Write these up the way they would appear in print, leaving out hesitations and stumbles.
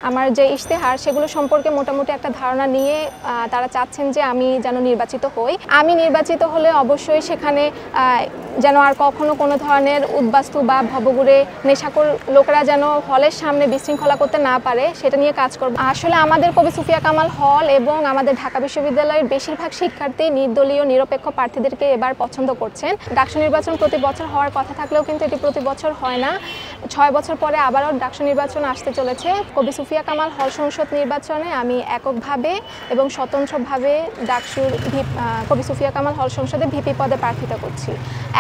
আমার যে ইশতেহার সেগুলো সম্পর্কে মোটামুটি একটা ধারণা নিয়ে তারা চাচ্ছেন যে আমি যেন নির্বাচিত হই। আমি নির্বাচিত হলে অবশ্যই সেখানে যেন আর কখনো কোনো ধরনের উদ্বাস্তু বা ভবঘুরে নেশাখোর লোকেরা যেন হলের সামনে বিশৃঙ্খলা করতে না পারে সেটা নিয়ে কাজ করব। আসলে আমাদের কবি সুফিয়া কামাল হল এবং আমাদের ঢাকা বিশ্ববিদ্যালয়ের বেশিরভাগ শিক্ষার্থী নির্দলীয় নিরপেক্ষ প্রার্থীদেরকে এবার পছন্দ করছেন। ডাকসু নির্বাচন প্রতি বছর হওয়ার কথা থাকলেও কিন্তু এটি প্রতি বছর হয় না। 6 বছর পরে আবারও ডাকসু নির্বাচন আসতে চলেছে। কবি সুফিয়া কামাল হল সংসদ নির্বাচনে আমি এককভাবে এবং স্বতন্ত্রভাবে ডাকসুর কবি সুফিয়া কামাল হল সংসদে ভিপি পদে প্রার্থিতা করছি।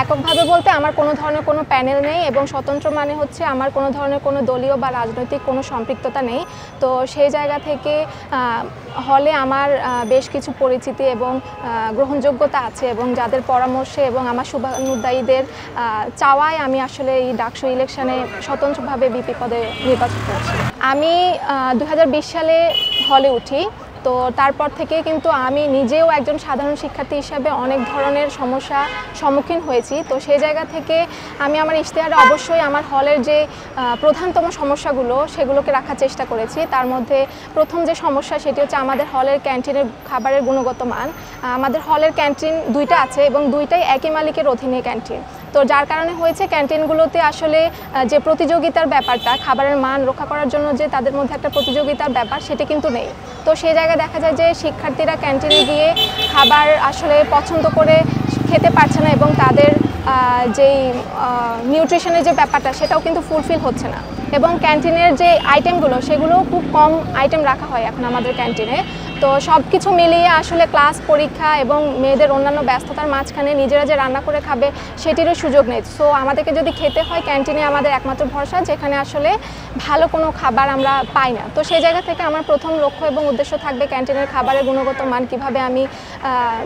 এককভাবে বলতে আমার কোনো ধরনের কোনো প্যানেল নেই এবং স্বতন্ত্র মানে হচ্ছে আমার কোনো ধরনের কোনো দলীয় বা রাজনৈতিক কোনো সম্পৃক্ততা নেই। তো সেই জায়গা থেকে হলে আমার বেশ কিছু পরিচিতি এবং গ্রহণযোগ্যতা আছে এবং যাদের পরামর্শে এবং আমার শুভানুধ্যায়ীদের চাওয়ায় আমি আসলে এই ডাকসু ইলেকশনে স্বতন্ত্রভাবে ভিপি পদে নির্বাচন করছি। আমি 2020 সালে হলে উঠি। তো তারপর থেকে কিন্তু আমি নিজেও একজন সাধারণ শিক্ষার্থী হিসেবে অনেক ধরনের সমস্যা সম্মুখীন হয়েছি। তো সেই জায়গা থেকে আমি আমার ইশতেহারে অবশ্যই আমার হলের যে প্রধানতম সমস্যাগুলো সেগুলোকে রাখার চেষ্টা করেছি। তার মধ্যে প্রথম যে সমস্যা সেটি হচ্ছে আমাদের হলের ক্যান্টিনের খাবারের গুণগত মান। আমাদের হলের ক্যান্টিন দুইটা আছে এবং দুইটাই একই মালিকের অধীনে ক্যান্টিন। তো যার কারণে হয়েছে ক্যান্টিনগুলোতে আসলে যে প্রতিযোগিতার ব্যাপারটা, খাবারের মান রক্ষা করার জন্য যে তাদের মধ্যে একটা প্রতিযোগিতার ব্যাপার সেটা কিন্তু নেই। তো সেই জায়গায় দেখা যায় যে শিক্ষার্থীরা ক্যান্টিনে গিয়ে খাবার আসলে পছন্দ করে খেতে পারছে না এবং তাদের যেই নিউট্রিশনের যে ব্যাপারটা সেটাও কিন্তু ফুলফিল হচ্ছে না। এবং ক্যান্টিনের যে আইটেমগুলো সেগুলোও খুব কম আইটেম রাখা হয় এখন আমাদের ক্যান্টিনে। তো সব কিছু মিলিয়ে আসলে ক্লাস, পরীক্ষা এবং মেয়েদের অন্যান্য ব্যস্ততার মাঝখানে নিজেরা যে রান্না করে খাবে সেটিরও সুযোগ নেই। সো আমাদেরকে যদি খেতে হয় ক্যান্টিনে আমাদের একমাত্র ভরসা, যেখানে আসলে ভালো কোনো খাবার আমরা পাই না। তো সেই জায়গা থেকে আমার প্রথম লক্ষ্য এবং উদ্দেশ্য থাকবে ক্যান্টিনের খাবারের গুণগত মান কীভাবে আমি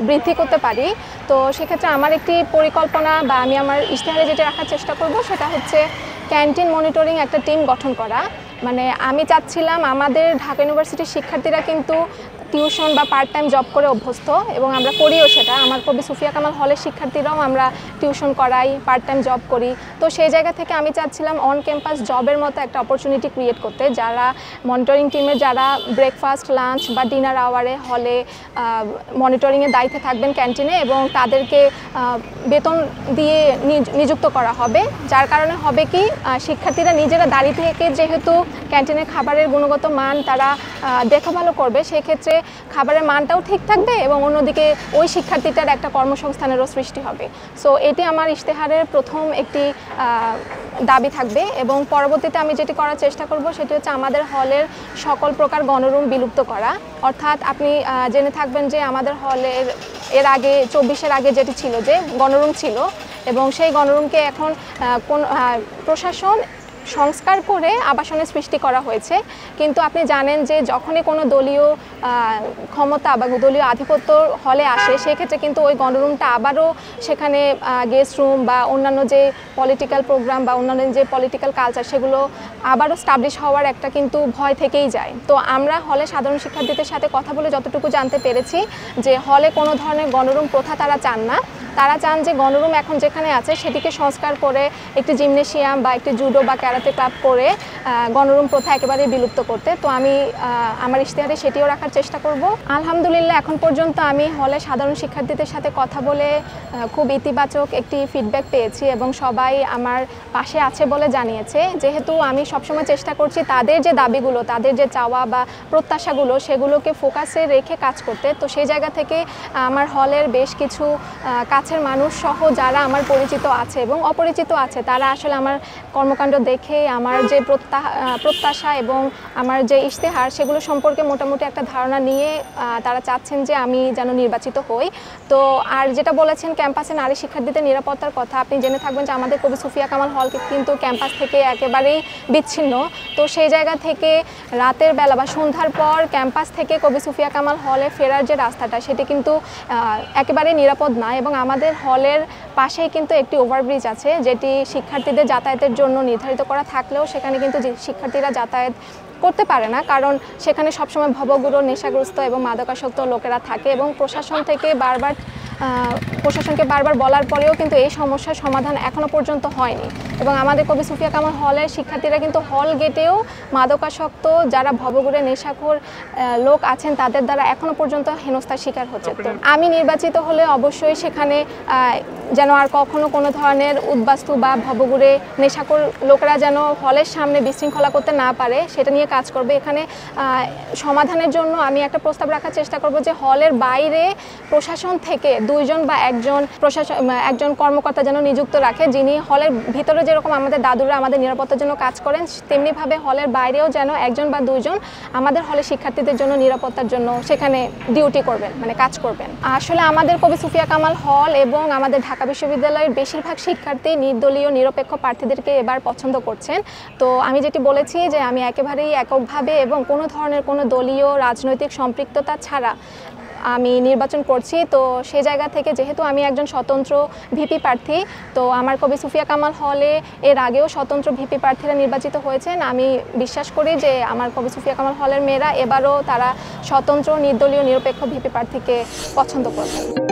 বৃদ্ধি করতে পারি। তো সেক্ষেত্রে আমার একটি পরিকল্পনা বা আমি আমার ইশতেহারে যেটা রাখার চেষ্টা করব সেটা হচ্ছে ক্যান্টিন মনিটরিং একটা টিম গঠন করা। মানে আমি চাচ্ছিলাম আমাদের ঢাকা ইউনিভার্সিটির শিক্ষার্থীরা কিন্তু টিউশন বা পার্ট টাইম জব করে অভ্যস্ত এবং আমরা করিও সেটা। আমার কবি সুফিয়া কামাল হলের শিক্ষার্থীরাও আমরা টিউশন করাই, পার্ট টাইম জব করি। তো সেই জায়গা থেকে আমি চাচ্ছিলাম অন ক্যাম্পাস জবের মতো একটা অপরচুনিটি ক্রিয়েট করতে, যারা মনিটরিং টিমের যারা ব্রেকফাস্ট, লাঞ্চ বা ডিনার আওয়ারে হলে মনিটরিংয়ের দায়িত্বে থাকবেন ক্যান্টিনে এবং তাদেরকে বেতন দিয়ে নিযুক্ত করা হবে। যার কারণে হবে কি, শিক্ষার্থীরা নিজেরা দাঁড়িয়ে থেকে যেহেতু ক্যান্টিনের খাবারের গুণগত মান তারা দেখা ভালো করবে, সেক্ষেত্রে খাবারের মানটাও ঠিক থাকবে এবং অন্যদিকে ওই শিক্ষার্থীটার একটা কর্মসংস্থানেরও সৃষ্টি হবে। সো এটি আমার ইশতেহারের প্রথম একটি দাবি থাকবে এবং পরবর্তীতে আমি যেটি করার চেষ্টা করব সেটি হচ্ছে আমাদের হলের সকল প্রকার গণরুম বিলুপ্ত করা। অর্থাৎ আপনি জেনে থাকবেন যে আমাদের হলের এর আগে 24-এর আগে যেটি ছিল যে গণরুম ছিল এবং সেই গণরুমকে এখন কোন প্রশাসন সংস্কার করে আবাসনের সৃষ্টি করা হয়েছে। কিন্তু আপনি জানেন যে যখনই কোনো দলীয় ক্ষমতা বা দলীয় আধিপত্য হলে আসে সেক্ষেত্রে কিন্তু ওই গণরুমটা আবারও সেখানে গেস্ট রুম বা অন্যান্য যে পলিটিক্যাল প্রোগ্রাম বা অন্যান্য যে পলিটিক্যাল কালচার সেগুলো আবারও স্টাবলিশ হওয়ার একটা কিন্তু ভয় থেকেই যায়। তো আমরা হলে সাধারণ শিক্ষার্থীদের সাথে কথা বলে যতটুকু জানতে পেরেছি যে হলে কোনো ধরনের গণরুম প্রথা তারা চান না। তারা চান যে গণরুম এখন যেখানে আছে সেটিকে সংস্কার করে একটি জিমনেশিয়াম বা একটি জুডো বা ক্যারাতে ক্লাব করে গণরুম প্রথা একেবারেই বিলুপ্ত করতে। তো আমি আমার ইশতেহারে সেটিও রাখার চেষ্টা করব। আলহামদুলিল্লাহ এখন পর্যন্ত আমি হলে সাধারণ শিক্ষার্থীদের সাথে কথা বলে খুব ইতিবাচক একটি ফিডব্যাক পেয়েছি এবং সবাই আমার পাশে আছে বলে জানিয়েছে। যেহেতু আমি সবসময় চেষ্টা করছি তাদের যে দাবিগুলো, তাদের যে চাওয়া বা প্রত্যাশাগুলো সেগুলোকে ফোকাসে রেখে কাজ করতে। তো সেই জায়গা থেকে আমার হলের বেশ কিছু কাছের মানুষ সহ যারা আমার পরিচিত আছে এবং অপরিচিত আছে তারা আসলে আমার কর্মকাণ্ড দেখে আমার যে প্রত্যাশা এবং আমার যে ইশতেহার সেগুলো সম্পর্কে মোটামুটি একটা ধারণা নিয়ে তারা চাচ্ছেন যে আমি যেন নির্বাচিত হই। তো আর যেটা বলেছেন ক্যাম্পাসে নারী শিক্ষার্থীদের নিরাপত্তার কথা, আপনি জেনে থাকবেন যে আমাদের কবি সুফিয়া কামাল হল কিন্তু ক্যাম্পাস থেকে একেবারেই বিচ্ছিন্ন। তো সেই জায়গা থেকে রাতের বেলা বা সন্ধ্যার পর ক্যাম্পাস থেকে কবি সুফিয়া কামাল হলে ফেরার যে রাস্তাটা সেটি কিন্তু একেবারেই নিরাপদ নয় এবং আমাদের হলের পাশেই কিন্তু একটি ওভারব্রিজ আছে যেটি শিক্ষার্থীদের যাতায়াতের জন্য নির্ধারিত করা থাকলেও সেখানে কিন্তু শিক্ষার্থীরা যাতায়াত করতে পারে না, কারণ সেখানে সবসময় ভবঘুরে নেশাগ্রস্ত এবং মাদকাসক্ত লোকেরা থাকে এবং প্রশাসনকে বারবার বলার পরেও কিন্তু এই সমস্যার সমাধান এখনো পর্যন্ত হয়নি। এবং আমাদের কবি সুফিয়া কামাল হলের শিক্ষার্থীরা কিন্তু হল গেটেও মাদকাসক্ত যারা ভবঘুরে নেশাখোর লোক আছেন তাদের দ্বারা এখনো পর্যন্ত হেনস্থার শিকার হচ্ছে। তো আমি নির্বাচিত হলে অবশ্যই সেখানে যেন আর কখনো কোনো ধরনের উদ্বাস্তু বা ভবঘুরে নেশাখোর লোকেরা যেন হলের সামনে বিশৃঙ্খলা করতে না পারে সেটা নিয়ে কাজ করবে। এখানে সমাধানের জন্য আমি একটা প্রস্তাব রাখার চেষ্টা করব যে হলের বাইরে প্রশাসন থেকে 2 জন বা একজন কর্মকর্তা যেন নিযুক্ত রাখে, যিনি হলের ভিতরে যেরকম আমাদের দাদুরা আমাদের নিরাপত্তার জন্য কাজ করেন তেমনিভাবে হলের বাইরেও যেন 1 জন বা 2 জন আমাদের হলের শিক্ষার্থীদের জন্য নিরাপত্তার জন্য সেখানে ডিউটি করবেন, মানে কাজ করবেন। আসলে আমাদের কবি সুফিয়া কামাল হল এবং আমাদের ঢাকা বিশ্ববিদ্যালয়ের বেশিরভাগ শিক্ষার্থী নির্দলীয় নিরপেক্ষ প্রার্থীদেরকে এবার পছন্দ করছেন। তো আমি যেটি বলেছি যে আমি একেবারেই এককভাবে এবং কোনো ধরনের কোনো দলীয় রাজনৈতিক সম্পৃক্ততা ছাড়া আমি নির্বাচন করছি। তো সেই জায়গা থেকে যেহেতু আমি একজন স্বতন্ত্র ভিপি প্রার্থী, তো আমার কবি সুফিয়া কামাল হলে এর আগেও স্বতন্ত্র ভিপি প্রার্থীরা নির্বাচিত হয়েছেন। আমি বিশ্বাস করি যে আমার কবি সুফিয়া কামাল হলের মেয়েরা এবারও তারা স্বতন্ত্র নির্দলীয় নিরপেক্ষ ভিপি প্রার্থীকে পছন্দ করবেন।